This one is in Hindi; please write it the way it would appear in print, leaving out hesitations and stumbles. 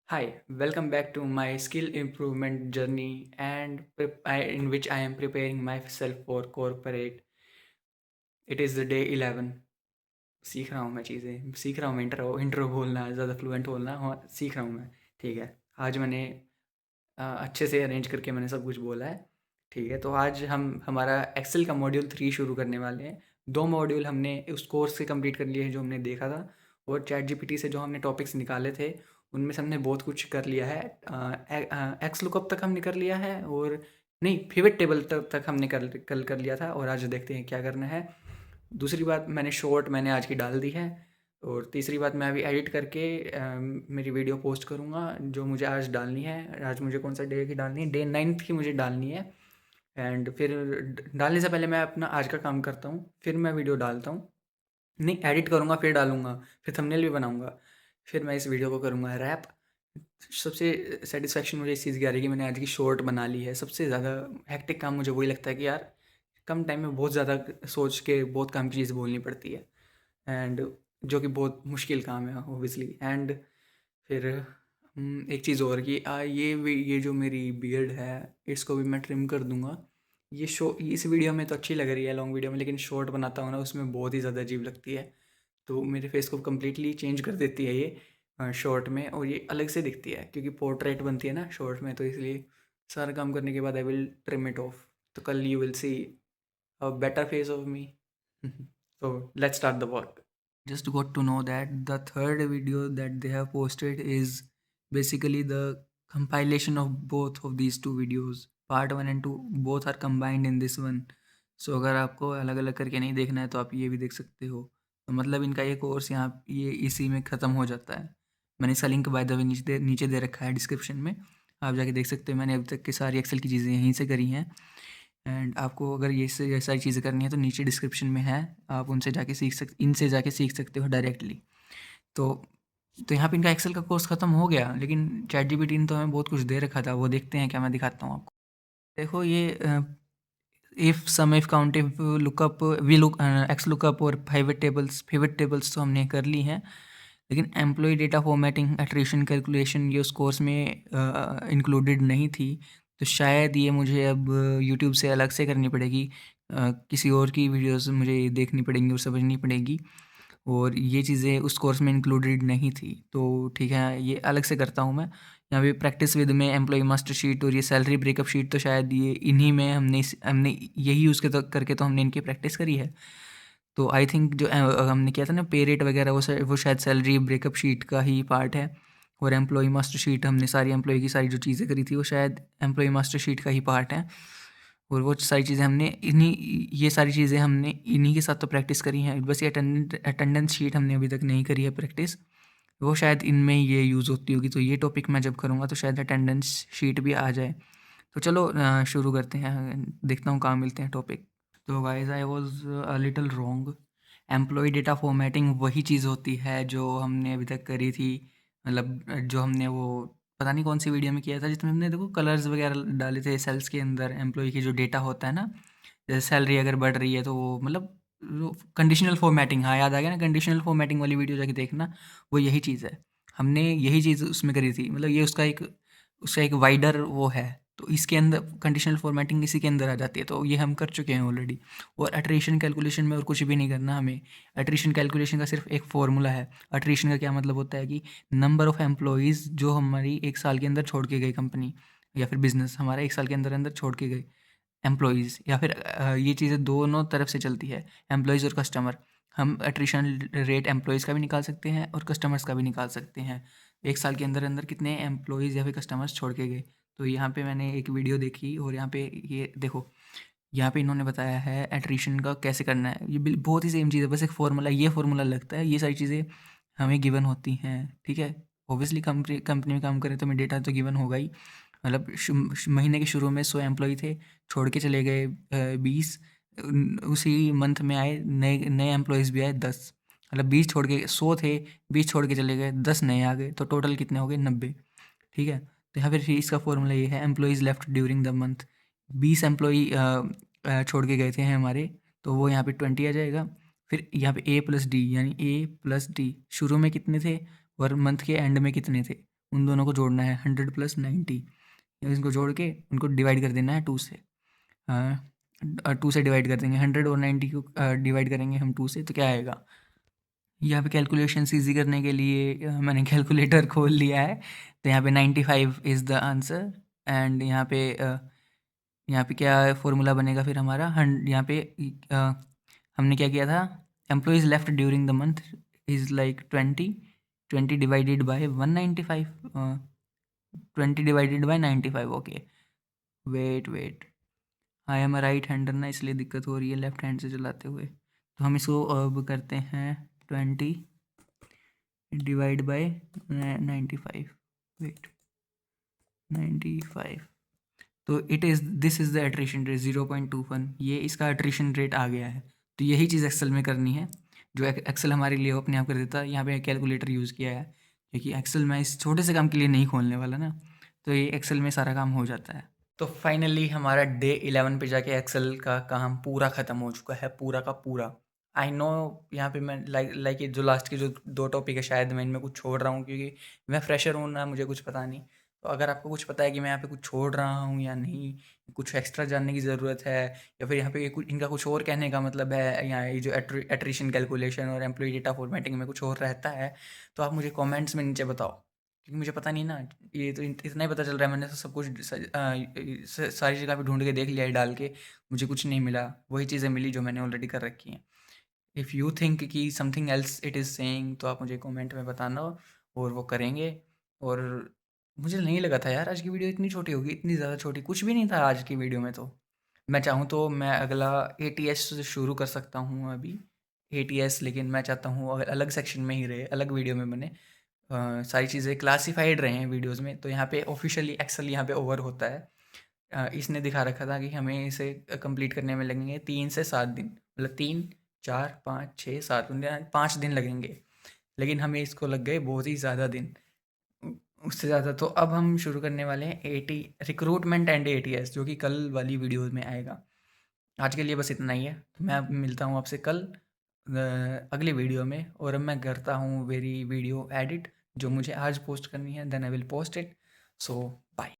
Hi, welcome back to my skill improvement journey and in which I am preparing myself for corporate. It is the day 11. सीख रहा हूँ मैं चीज़ें, सीख रहा हूँ मैं इंट्रो इंट्रो बोलना, ज़्यादा फ्लुएंट बोलना और सीख रहा हूँ मैं। ठीक है, आज मैंने अच्छे से अरेंज करके मैंने सब कुछ बोला है। ठीक है, तो आज हम हमारा एक्सेल का मॉड्यूल 3 शुरू करने वाले हैं। 2 मॉड्यूल हमने उस कोर्स से कंप्लीट कर लिए हैं जो हमने देखा था, और चैट जीपीटी से जो हमने टॉपिक्स निकाले थे उनमें से हमने बहुत कुछ कर लिया है। एक्स लुकअप तक हमने कर लिया है, और नहीं, पिवट टेबल तक हमने कल कर लिया था, और आज देखते हैं क्या करना है। दूसरी बात, मैंने आज की डाल दी है। और तीसरी बात, मैं अभी एडिट करके मेरी वीडियो पोस्ट करूँगा जो मुझे आज डालनी है। आज मुझे कौन सा डे की डालनी है, डे 9th की मुझे डालनी है। एंड फिर डालने से पहले मैं अपना आज का काम करता हूँ, फिर मैं वीडियो डालता हूँ। नहीं, एडिट करूँगा फिर डालूँगा, फिर थंबनेल भी बनाऊँगा, फिर मैं इस वीडियो को करूँगा रैप। सबसे सेटिस्फेक्शन मुझे इस चीज़ की आ रही है कि मैंने आज की शॉर्ट बना ली है। सबसे ज़्यादा हेक्टिक काम मुझे वही लगता है कि यार, कम टाइम में बहुत ज़्यादा सोच के बहुत काम की चीज़ बोलनी पड़ती है, एंड जो कि बहुत मुश्किल काम है ऑब्वियसली। एंड फिर एक चीज़ और कि ये जो मेरी बियर्ड है इसको भी मैं ट्रिम कर दूंगा। ये शो इस वीडियो में तो अच्छी लग रही है लॉन्ग वीडियो में, लेकिन शॉर्ट बनाता हूँ ना उसमें बहुत ही ज़्यादा अजीब लगती है। तो मेरे फेस को कम्प्लीटली चेंज कर देती है ये शॉर्ट में, और ये अलग से दिखती है क्योंकि पोर्ट्रेट बनती है ना शॉर्ट में, तो इसलिए सारा काम करने के बाद I will trim it of. तो कल you will see a better face of me. So let's start the work. Just got to know that the third video that they have posted is basically the compilation of both of these two videos. Part 1 and 2 both are combined in this one. So अगर आपको अलग अलग करके नहीं देखना है तो आप ये भी देख सकते हो। तो मतलब इनका ये कोर्स यहाँ ये इसी में ख़त्म हो जाता है। मैंने इसका लिंक बाय द वे नीचे दे रखा है डिस्क्रिप्शन में, आप जाके देख सकते हो। मैंने अभी तक की सारी एक्सेल की चीज़ें यहीं से करी हैं। एंड आपको अगर ये सारी चीज़ें करनी है तो नीचे डिस्क्रिप्शन में है, आप इनसे जाके सीख सकते हो डायरेक्टली। तो यहाँ पे इनका एक्सेल का कोर्स ख़त्म हो गया, लेकिन चैट जीपीटी ने तो हमें बहुत कुछ दे रखा था, वो देखते हैं क्या। मैं दिखाता हूँ आपको। देखो ये if sum if count if lookup V look X lookup और पिवट टेबल्स तो हमने कर ली हैं, लेकिन employ data formatting attrition calculation ये उस कोर्स में इंक्लूडेड नहीं थी। तो शायद ये मुझे अब यूट्यूब से अलग से करनी पड़ेगी, किसी और की वीडियोस मुझे देखनी पड़ेंगी और समझनी पड़ेगी, और ये चीज़ें उस कोर्स में इंक्लूडेड नहीं थी। तो ठीक है, ये अलग से करता हूँ मैं। यहाँ पे प्रैक्टिस विद में एम्प्लॉय मास्टर शीट और ये सैलरी ब्रेकअप शीट, तो शायद ये इन्हीं में हमने यही यूज़ करके तो हमने इनकी प्रैक्टिस करी है। तो आई थिंक जो हमने किया था ना पे रेट वगैरह, वो शायद सैलरी ब्रेकअप शीट का ही पार्ट है। और एम्प्लॉय मास्टर शीट हमने सारी एम्प्लॉय की सारी जो चीज़ें करी थी वो शायद एम्प्लॉय मास्टर शीट का ही पार्ट है। और वो सारी चीज़ें हमने ये सारी चीज़ें हमने इन्हीं के साथ तो प्रैक्टिस करी हैं। बस ये अटेंडेंस शीट हमने अभी तक नहीं करी है प्रैक्टिस, वो शायद इनमें ये यूज़ होती होगी। तो ये टॉपिक मैं जब करूँगा तो शायद अटेंडेंस शीट भी आ जाए। तो चलो शुरू करते हैं, देखता हूँ कहाँ मिलते हैं टॉपिक। तो guys, I was a little wrong. Employ data formatting वही चीज़ होती है जो हमने अभी तक करी थी। मतलब जो हमने वो पता नहीं कौन सी वीडियो में किया था, जिसमें हमने देखो कलर्स वगैरह डाले थे सेल्स के अंदर, एम्प्लॉय की जो डेटा होता है ना, जैसे सैलरी अगर बढ़ रही है तो वो मतलब कंडीशनल फॉर्मेटिंग, हाँ याद आ गया ना, कंडीशनल फॉर्मेटिंग वाली वीडियो जाके देखना। वो यही चीज़ है, हमने यही चीज़ उसमें करी थी। मतलब ये उसका एक वाइडर वो है। तो इसके अंदर कंडीशनल फॉर्मेटिंग इसी के अंदर आ जाती है, तो ये हम कर चुके हैं ऑलरेडी। और अट्रिशन कैलकुलेशन में और कुछ भी नहीं करना हमें। अट्रिशन कैलकुलेशन का सिर्फ एक फॉर्मूला है। अट्रिशन का क्या मतलब होता है कि नंबर ऑफ़ एम्प्लॉइज़ जो हमारी 1 साल के अंदर छोड़ के गई कंपनी, या फिर बिज़नेस हमारा 1 साल के अंदर छोड़ के गए एम्प्लॉइज़, या फिर ये चीज़ें दोनों तरफ से चलती है, एम्प्लॉइज़ और कस्टमर। हम अट्रिशन रेट एम्प्लॉइज़ का भी निकाल सकते हैं और कस्टमर्स का भी निकाल सकते हैं। 1 साल के अंदर कितने एम्प्लॉइज़ या फिर कस्टमर्स छोड़ के गए। तो यहाँ पे मैंने एक वीडियो देखी, और यहाँ पे ये देखो, यहाँ पे इन्होंने बताया है एट्रिशन का कैसे करना है। ये बहुत ही सेम चीज़ है, बस एक फ़ॉर्मूला, ये फ़ॉर्मूला लगता है। ये सारी चीज़ें हमें गिवन होती हैं, ठीक है। ऑब्वियसली कंपनी में काम करें तो हमें डेटा तो गिवन होगा ही। मतलब महीने के शुरू में 100 एम्प्लॉय थे, छोड़ के चले गए 20। उसी मंथ में आए नए नए एम्प्लॉयज़ भी आए 10। मतलब 20 छोड़ के 100 थे, 20 छोड़ के चले गए, 10 नए आ गए, तो टोटल कितने हो गए 90। ठीक है। तो यहाँ फिर इसका फॉर्मूला ये है, employees left during the month. 20 employee छोड़ के गए थे हमारे, तो वो यहाँ पे 20 आ जाएगा। फिर यहाँ पे A+D, यानी A+D शुरू में कितने थे और मंथ के एंड में कितने थे, उन दोनों को जोड़ना है 100 + 90, इनको जोड़ के उनको डिवाइड कर देना है 2 से। 2 से डिवाइड कर देंगे 100 और 90 को डिवाइड करेंगे हम 2 से, तो क्या आएगा। यहाँ पे कैलकुलेशंस ईजी करने के लिए मैंने कैलकुलेटर खोल लिया है। तो यहाँ पे 95 इज़ द आंसर। एंड यहाँ पे क्या फॉर्मूला बनेगा फिर हमारा यहाँ पे हमने क्या किया था, employees left during the month is like 20 divided by 195, 20 divided by 95। Okay, wait, I am a right hander ना, इसलिए दिक्कत हो रही है लेफ्ट हैंड से चलाते हुए। तो हम इसको अब करते हैं 20 डिवाइड बाय 95, वेट 95। तो this is the attrition rate 0.21, ये इसका एट्रिशन रेट आ गया है। तो यही चीज़ एक्सेल में करनी है, जो एक्सेल हमारे लिए अपने आप कर देता है। यहाँ पे कैलकुलेटर यूज़ किया है क्योंकि एक्सेल में इस छोटे से काम के लिए नहीं खोलने वाला ना, तो ये एक्सेल में सारा काम हो जाता है। तो फाइनली हमारा डे 11 पे जाके एक्सेल का काम पूरा ख़त्म हो चुका है, पूरा का पूरा। आई नो यहाँ पे मैं लाइक ये जो लास्ट के जो 2 टॉपिक है, शायद मैं इनमें कुछ छोड़ रहा हूँ क्योंकि मैं फ्रेशर हूँ ना, मुझे कुछ पता नहीं। तो अगर आपको कुछ पता है कि मैं यहाँ पे कुछ छोड़ रहा हूँ या नहीं, कुछ एक्स्ट्रा जानने की ज़रूरत है, या फिर यहाँ पे ये कुछ इनका कुछ और कहने का मतलब है, यहाँ ये जो एट्रिशन कैलकुलेशन और एम्प्लॉय डेटा फॉर्मेटिंग में कुछ और रहता है, तो आप मुझे कमेंट्स में नीचे बताओ, क्योंकि मुझे पता नहीं ना। ये तो इतना ही पता चल रहा है, मैंने तो सब कुछ सारी जगह पे ढूंढ के देख लिया है डाल के, मुझे कुछ नहीं मिला। वही चीज़ें मिली जो मैंने ऑलरेडी कर रखी हैं। इफ़ यू थिंक कि something else it is saying, तो आप मुझे कमेंट में बताना और वो करेंगे। और मुझे नहीं लगा था यार आज की वीडियो इतनी छोटी होगी, इतनी ज़्यादा छोटी कुछ भी नहीं था आज की वीडियो में। तो मैं चाहूँ तो मैं अगला एटीएस से शुरू कर सकता हूँ अभी, एटीएस, लेकिन मैं चाहता हूँ अलग सेक्शन में ही रहे, अलग वीडियो में बने, सारी चीज़ें क्लासिफाइड रहे हैं वीडियोज़ में। तो यहाँ पे ऑफिशियली एक्सेल यहाँ पे ओवर होता है। इसने दिखा रखा था कि हमें इसे कंप्लीट करने में लगेंगे 3 से 7 दिन, मतलब 3, 4, 5, 6, 7, 5 दिन लगेंगे। लेकिन हमें इसको लग गए बहुत ही ज़्यादा दिन, उससे ज़्यादा। तो अब हम शुरू करने वाले हैं एटी रिक्रूटमेंट एंड एटीएस, जो कि कल वाली वीडियो में आएगा। आज के लिए बस इतना ही है। तो मैं अब मिलता हूँ आपसे कल अगली वीडियो में। और अब मैं करता हूँ वेरी वीडियो एडिट जो मुझे आज पोस्ट करनी है, then I will post it. So bye.